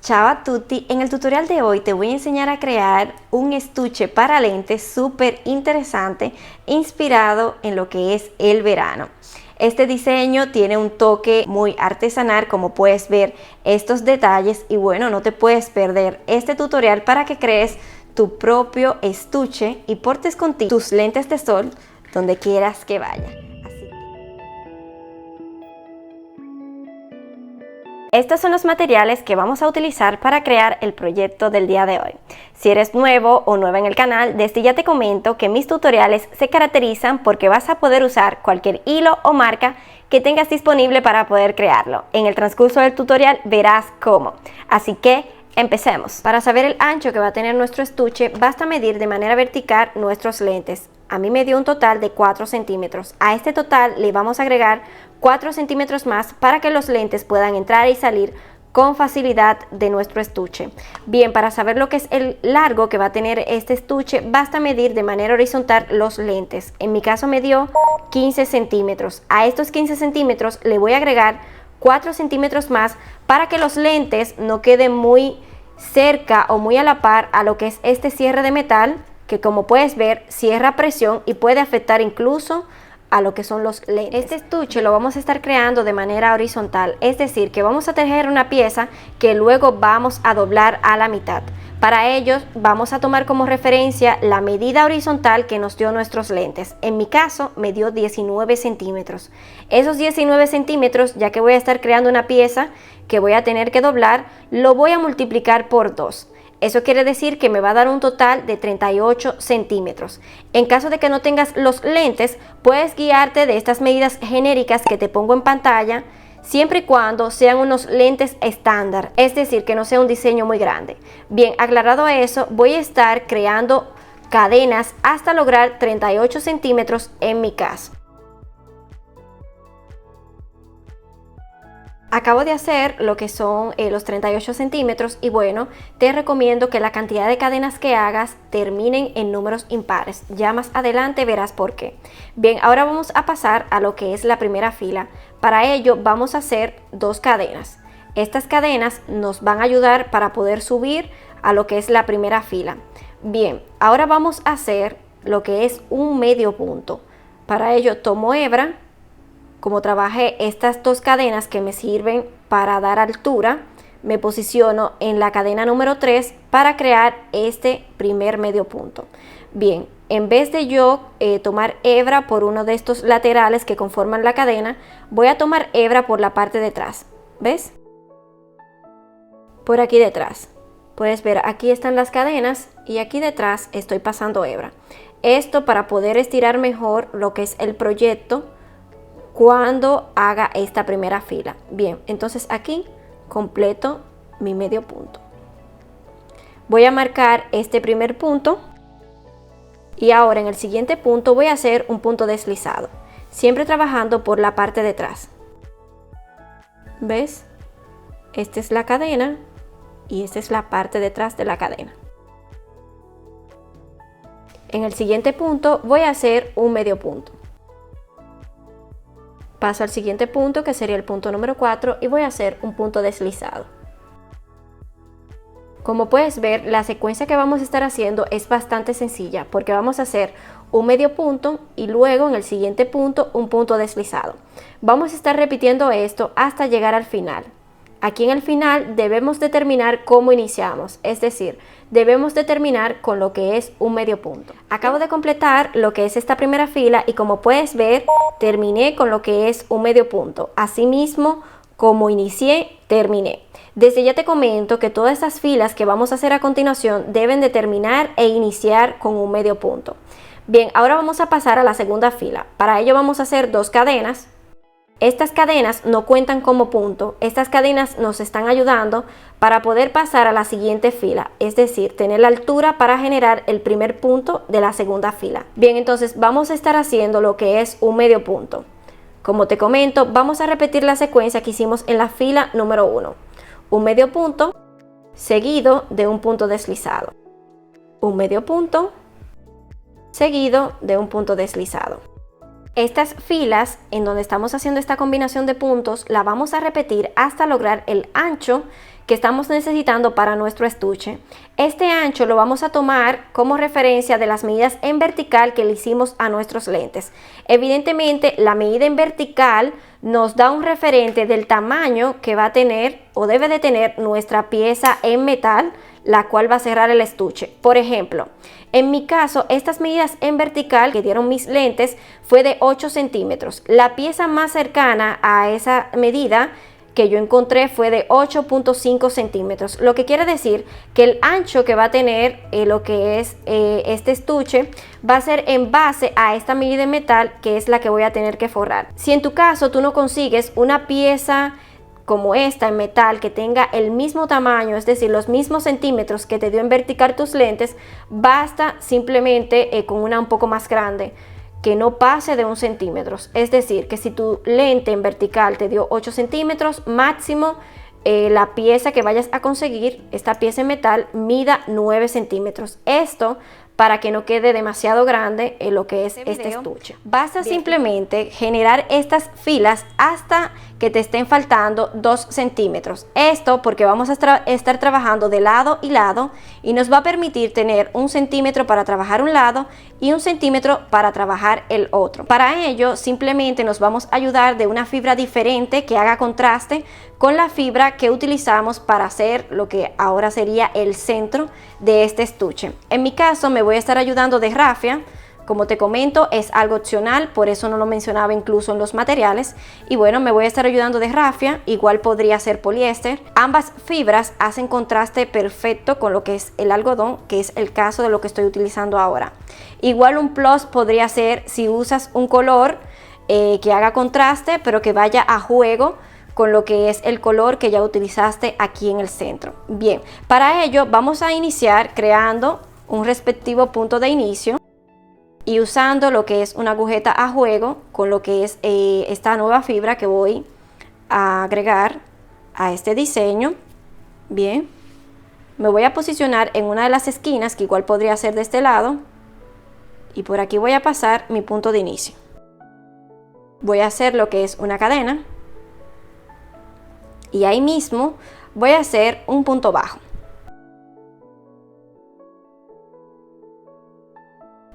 Ciao a tutti, en el tutorial de hoy te voy a enseñar a crear un estuche para lentes súper interesante inspirado en lo que es el verano. Este diseño tiene un toque muy artesanal, como puedes ver estos detalles, y bueno, no te puedes perder este tutorial para que crees tu propio estuche y portes contigo tus lentes de sol donde quieras que vaya. Estos son los materiales que vamos a utilizar para crear el proyecto del día de hoy. Si eres nuevo o nueva en el canal, desde ya te comento que mis tutoriales se caracterizan porque vas a poder usar cualquier hilo o marca que tengas disponible para poder crearlo. En el transcurso del tutorial verás cómo. Así que empecemos. Para saber el ancho que va a tener nuestro estuche, basta medir de manera vertical nuestros lentes. A mí me dio un total de 4 centímetros. A este total le vamos a agregar 4 centímetros más para que los lentes puedan entrar y salir con facilidad de nuestro estuche. Bien, para saber lo que es el largo que va a tener este estuche, basta medir de manera horizontal los lentes. En mi caso me dio 15 centímetros. A estos 15 centímetros le voy a agregar 4 centímetros más para que los lentes no queden muy cerca o muy a la par a lo que es este cierre de metal, que como puedes ver cierra a presión y puede afectar incluso a lo que son los lentes. Este estuche lo vamos a estar creando de manera horizontal, es decir, que vamos a tejer una pieza que luego vamos a doblar a la mitad. Para ello vamos a tomar como referencia la medida horizontal que nos dio nuestros lentes. En mi caso me dio 19 centímetros. Esos 19 centímetros, ya que voy a estar creando una pieza que voy a tener que doblar, lo voy a multiplicar por 2. Eso quiere decir que me va a dar un total de 38 centímetros. En caso de que no tengas los lentes, puedes guiarte de estas medidas genéricas que te pongo en pantalla, siempre y cuando sean unos lentes estándar, es decir, que no sea un diseño muy grande. Bien, aclarado eso, voy a estar creando cadenas hasta lograr 38 centímetros en mi caso. Acabo de hacer lo que son los 38 centímetros y bueno, te recomiendo que la cantidad de cadenas que hagas terminen en números impares. Ya más adelante verás por qué. Bien, ahora vamos a pasar a lo que es la primera fila. Para ello vamos a hacer 2 cadenas. Estas cadenas nos van a ayudar para poder subir a lo que es la primera fila. Bien, ahora vamos a hacer lo que es un medio punto. Para ello tomo hebra. Como trabajé estas 2 cadenas que me sirven para dar altura, me posiciono en la cadena número 3 para crear este primer medio punto. Bien, en vez de yo tomar hebra por uno de estos laterales que conforman la cadena, voy a tomar hebra por la parte de atrás. ¿Ves? Por aquí detrás. Puedes ver, aquí están las cadenas y aquí detrás estoy pasando hebra. Esto para poder estirar mejor lo que es el proyecto cuando haga esta primera fila. Bien, entonces aquí completo mi medio punto. Voy a marcar este primer punto y ahora en el siguiente punto voy a hacer un punto deslizado, siempre trabajando por la parte de atrás. ¿Ves? Esta es la cadena y esta es la parte detrás de la cadena. En el siguiente punto voy a hacer un medio punto. Paso al siguiente punto, que sería el punto número 4, y voy a hacer un punto deslizado. Como puedes ver, la secuencia que vamos a estar haciendo es bastante sencilla, porque vamos a hacer un medio punto y luego en el siguiente punto un punto deslizado. Vamos a estar repitiendo esto hasta llegar al final. Aquí en el final debemos determinar cómo iniciamos, es decir, debemos determinar con lo que es un medio punto. Acabo de completar lo que es esta primera fila y como puedes ver, terminé con lo que es un medio punto. Asimismo, como inicié, terminé. Desde ya te comento que todas estas filas que vamos a hacer a continuación deben de terminar e iniciar con un medio punto. Bien, ahora vamos a pasar a la segunda fila. Para ello vamos a hacer 2 cadenas. Estas cadenas no cuentan como punto, estas cadenas nos están ayudando para poder pasar a la siguiente fila, es decir, tener la altura para generar el primer punto de la segunda fila. Bien, entonces vamos a estar haciendo lo que es un medio punto. Como te comento, vamos a repetir la secuencia que hicimos en la fila número 1. Un medio punto seguido de un punto deslizado. Un medio punto seguido de un punto deslizado. Estas filas en donde estamos haciendo esta combinación de puntos la vamos a repetir hasta lograr el ancho que estamos necesitando para nuestro estuche. Este ancho lo vamos a tomar como referencia de las medidas en vertical que le hicimos a nuestros lentes. Evidentemente la medida en vertical nos da un referente del tamaño que va a tener o debe de tener nuestra pieza en metal, la cual va a cerrar el estuche. Por ejemplo, en mi caso, estas medidas en vertical que dieron mis lentes fue de 8 centímetros. La pieza más cercana a esa medida que yo encontré fue de 8.5 centímetros, lo que quiere decir que el ancho que va a tener lo que es este estuche va a ser en base a esta medida de metal, que es la que voy a tener que forrar. Si en tu caso tú no consigues una pieza como esta en metal que tenga el mismo tamaño, es decir, los mismos centímetros que te dio en vertical tus lentes, basta simplemente con una un poco más grande, que no pase de 1 centímetro. Es decir, que si tu lente en vertical te dio 8 centímetros, máximo la pieza que vayas a conseguir, esta pieza en metal, mida 9 centímetros. Esto para que no quede demasiado grande en lo que es este estuche. Basta simplemente generar estas filas hasta que te estén faltando 2 centímetros. Esto porque vamos a estar trabajando de lado y lado y nos va a permitir tener 1 centímetro para trabajar un lado y 1 centímetro para trabajar el otro. Para ello simplemente nos vamos a ayudar de una fibra diferente que haga contraste con la fibra que utilizamos para hacer lo que ahora sería el centro de este estuche. En mi caso me voy a estar ayudando de rafia. Como te comento, es algo opcional, por eso no lo mencionaba incluso en los materiales. Y bueno, me voy a estar ayudando de rafia, igual podría ser poliéster. Ambas fibras hacen contraste perfecto con lo que es el algodón, que es el caso de lo que estoy utilizando ahora. Igual un plus podría ser si usas un color que haga contraste, pero que vaya a juego con lo que es el color que ya utilizaste aquí en el centro. Bien, para ello vamos a iniciar creando un respectivo punto de inicio y usando lo que es una agujeta a juego con lo que es esta nueva fibra que voy a agregar a este diseño. Bien, me voy a posicionar en una de las esquinas, que igual podría ser de este lado, y por aquí voy a pasar mi punto de inicio. Voy a hacer lo que es una cadena y ahí mismo voy a hacer un punto bajo.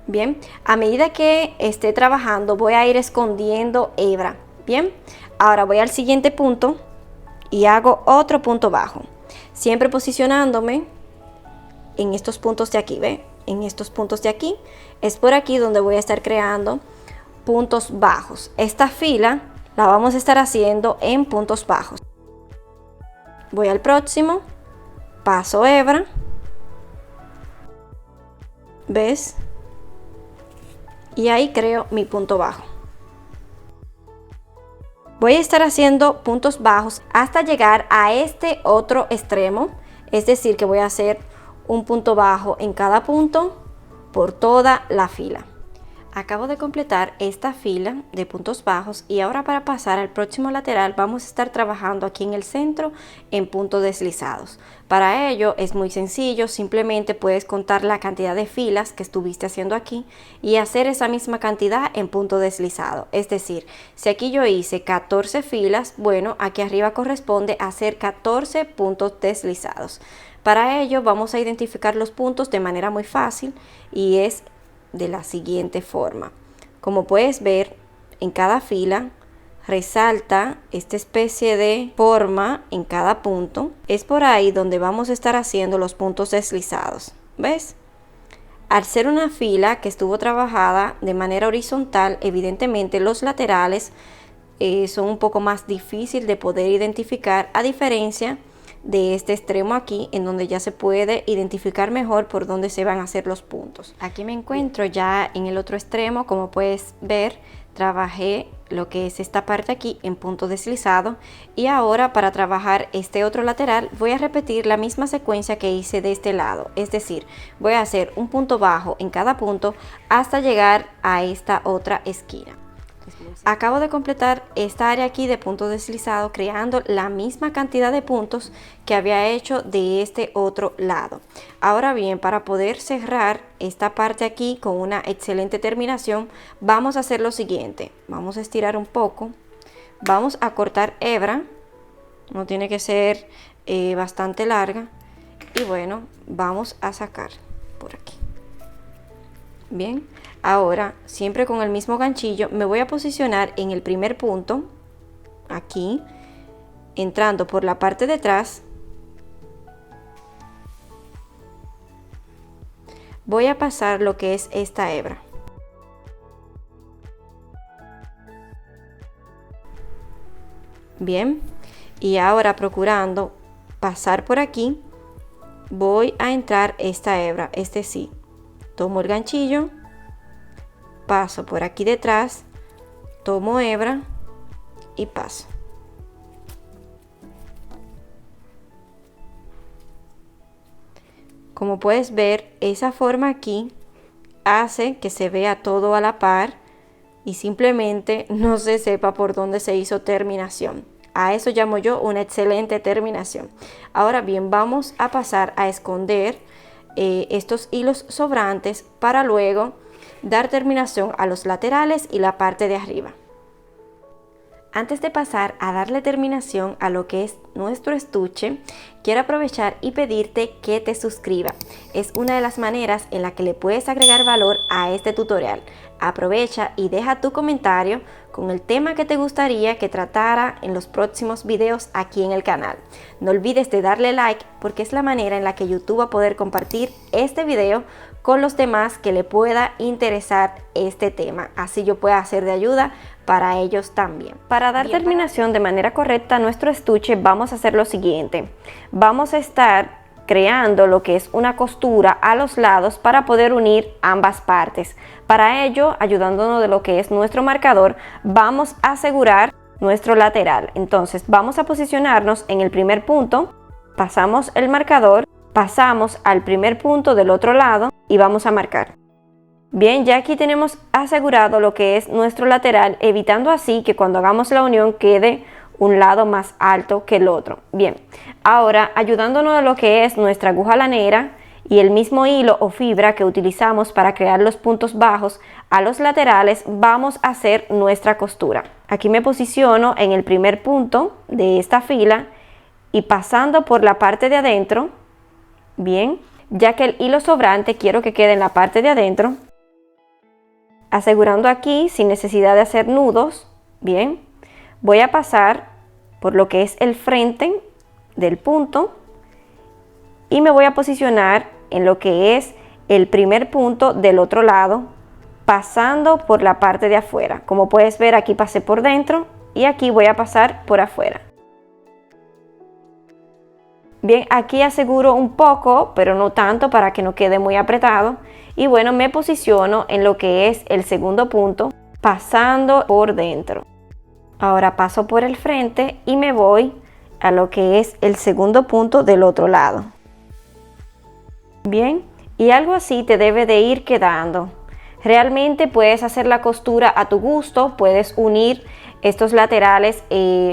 Bien, a medida que esté trabajando voy a ir escondiendo hebra. Bien, ahora voy al siguiente punto y hago otro punto bajo, siempre posicionándome en estos puntos de aquí. ¿Ve? En estos puntos de aquí es por aquí donde voy a estar creando puntos bajos. Esta fila la vamos a estar haciendo en puntos bajos. Voy al próximo, paso hebra, ¿ves? Y ahí creo mi punto bajo. Voy a estar haciendo puntos bajos hasta llegar a este otro extremo, es decir que voy a hacer un punto bajo en cada punto por toda la fila. Acabo de completar esta fila de puntos bajos y ahora para pasar al próximo lateral vamos a estar trabajando aquí en el centro en puntos deslizados. Para ello es muy sencillo, simplemente puedes contar la cantidad de filas que estuviste haciendo aquí y hacer esa misma cantidad en punto deslizado. Es decir, si aquí yo hice 14 filas, bueno, aquí arriba corresponde a hacer 14 puntos deslizados. Para ello vamos a identificar los puntos de manera muy fácil y es de la siguiente forma. Como puedes ver, en cada fila resalta esta especie de forma en cada punto. Es por ahí donde vamos a estar haciendo los puntos deslizados. ¿Ves? Al ser una fila que estuvo trabajada de manera horizontal, evidentemente los laterales son un poco más difícil de poder identificar, a diferencia de este extremo aquí, en donde ya se puede identificar mejor por dónde se van a hacer los puntos. Aquí me encuentro ya en el otro extremo. Como puedes ver, trabajé lo que es esta parte aquí en punto deslizado, y ahora para trabajar este otro lateral voy a repetir la misma secuencia que hice de este lado, es decir, voy a hacer un punto bajo en cada punto hasta llegar a esta otra esquina. Acabo de completar esta área aquí de punto deslizado creando la misma cantidad de puntos que había hecho de este otro lado. Ahora bien, para poder cerrar esta parte aquí con una excelente terminación, vamos a hacer lo siguiente. Vamos a estirar un poco, vamos a cortar hebra, no tiene que ser bastante larga, y bueno, vamos a sacar por aquí. Bien, ahora siempre con el mismo ganchillo me voy a posicionar en el primer punto, aquí, entrando por la parte de atrás. Voy a pasar lo que es esta hebra. Bien, y ahora procurando pasar por aquí, voy a entrar esta hebra, sí. Tomo el ganchillo, paso por aquí detrás, tomo hebra y paso. Como puedes ver, esa forma aquí hace que se vea todo a la par y simplemente no se sepa por dónde se hizo terminación. A eso llamo yo una excelente terminación. Ahora bien, vamos a pasar a esconder estos hilos sobrantes para luego dar terminación a los laterales y la parte de arriba. Antes de pasar a darle terminación a lo que es nuestro estuche, quiero aprovechar y pedirte que te suscribas. Es una de las maneras en la que le puedes agregar valor a este tutorial. Aprovecha y deja tu comentario con el tema que te gustaría que tratara en los próximos videos aquí en el canal. No olvides de darle like porque es la manera en la que YouTube va a poder compartir este video con los demás que le pueda interesar este tema. Así yo pueda ser de ayuda para ellos también. Para dar terminación de manera correcta a nuestro estuche, vamos a hacer lo siguiente. Vamos a estar creando lo que es una costura a los lados para poder unir ambas partes. Para ello, ayudándonos de lo que es nuestro marcador, vamos a asegurar nuestro lateral. Entonces vamos a posicionarnos en el primer punto, pasamos el marcador, pasamos al primer punto del otro lado y vamos a marcar. Bien, ya aquí tenemos asegurado lo que es nuestro lateral, evitando así que cuando hagamos la unión quede un lado más alto que el otro. Bien, ahora ayudándonos de lo que es nuestra aguja lanera y el mismo hilo o fibra que utilizamos para crear los puntos bajos a los laterales, vamos a hacer nuestra costura. Aquí me posiciono en el primer punto de esta fila y pasando por la parte de adentro, bien, ya que el hilo sobrante quiero que quede en la parte de adentro, asegurando aquí sin necesidad de hacer nudos. Bien, voy a pasar por lo que es el frente del punto y me voy a posicionar en lo que es el primer punto del otro lado, pasando por la parte de afuera. Como puedes ver, aquí pasé por dentro y aquí voy a pasar por afuera. Bien, aquí aseguro un poco, pero no tanto para que no quede muy apretado. Y bueno, me posiciono en lo que es el segundo punto, pasando por dentro. Ahora paso por el frente y me voy a lo que es el segundo punto del otro lado. Bien, y algo así te debe de ir quedando. Realmente puedes hacer la costura a tu gusto, puedes unir estos laterales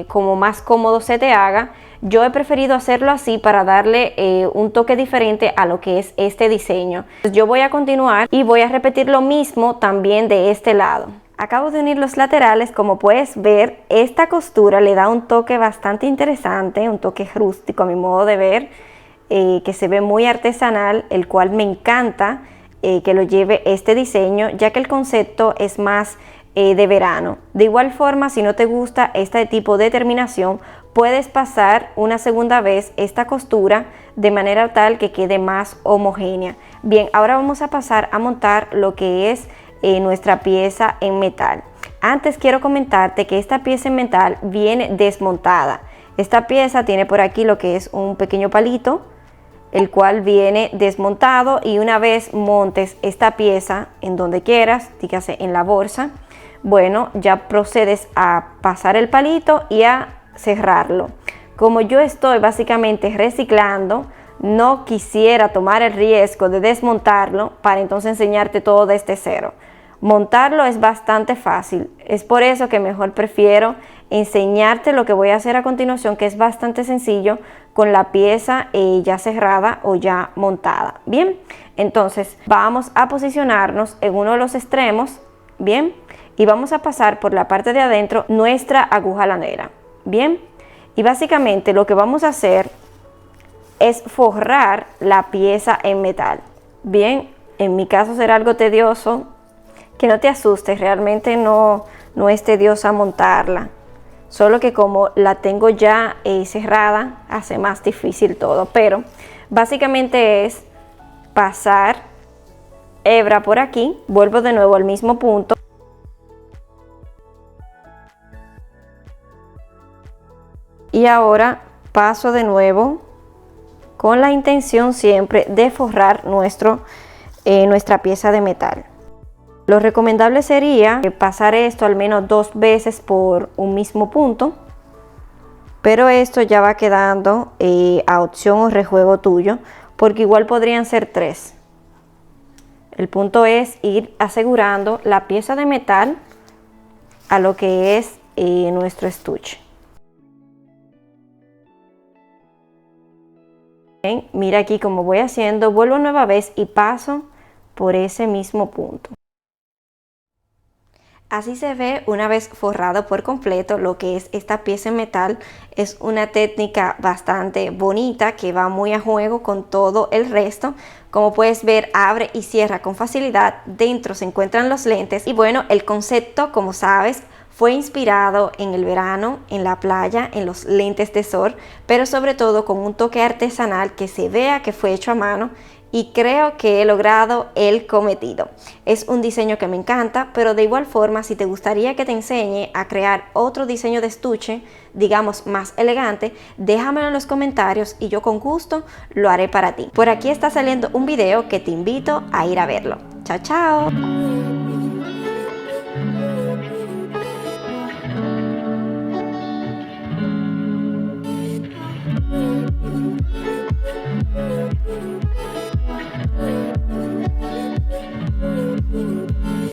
como más cómodo se te haga. Yo he preferido hacerlo así para darle un toque diferente a lo que es este diseño. Yo voy a continuar y voy a repetir lo mismo también de este lado. Acabo de unir los laterales, como puedes ver, esta costura le da un toque bastante interesante, un toque rústico a mi modo de ver, que se ve muy artesanal, el cual me encanta que lo lleve este diseño, ya que el concepto es más de verano. De igual forma, si no te gusta este tipo de terminación, puedes pasar una segunda vez esta costura de manera tal que quede más homogénea. Bien, ahora vamos a pasar a montar lo que es nuestra pieza en metal. Antes quiero comentarte que esta pieza en metal viene desmontada. Esta pieza tiene por aquí lo que es un pequeño palito, el cual viene desmontado, y una vez montes esta pieza en donde quieras, dígase en la bolsa, bueno, ya procedes a pasar el palito y a cerrarlo. Como yo estoy básicamente reciclando, no quisiera tomar el riesgo de desmontarlo para entonces enseñarte todo desde cero. Montarlo es bastante fácil, es por eso que mejor prefiero enseñarte lo que voy a hacer a continuación, que es bastante sencillo con la pieza ya cerrada o ya montada. Bien, entonces vamos a posicionarnos en uno de los extremos, bien, y vamos a pasar por la parte de adentro nuestra aguja lanera, bien, y básicamente lo que vamos a hacer es forrar la pieza en metal. Bien, en mi caso será algo tedioso, que no te asustes, realmente no es tediosa montarla, solo que como la tengo ya cerrada, hace más difícil todo, pero básicamente es pasar hebra por aquí, vuelvo de nuevo al mismo punto, y ahora paso de nuevo con la intención siempre de forrar nuestra pieza de metal. Lo recomendable sería pasar esto al menos 2 veces por un mismo punto, pero esto ya va quedando a opción o rejuego tuyo, porque igual podrían ser 3. El punto es ir asegurando la pieza de metal a lo que es nuestro estuche. Bien, mira aquí como voy haciendo, vuelvo nueva vez y paso por ese mismo punto. Así se ve una vez forrado por completo lo que es esta pieza en metal. Es una técnica bastante bonita que va muy a juego con todo el resto. Como puedes ver, abre y cierra con facilidad. Dentro se encuentran los lentes y bueno, el concepto, como sabes, fue inspirado en el verano, en la playa, en los lentes de sol, pero sobre todo con un toque artesanal que se vea que fue hecho a mano. Y creo que he logrado el cometido. Es un diseño que me encanta, pero de igual forma, si te gustaría que te enseñe a crear otro diseño de estuche, digamos más elegante, déjamelo en los comentarios y yo con gusto lo haré para ti. Por aquí está saliendo un video que te invito a ir a verlo. Chao, chao.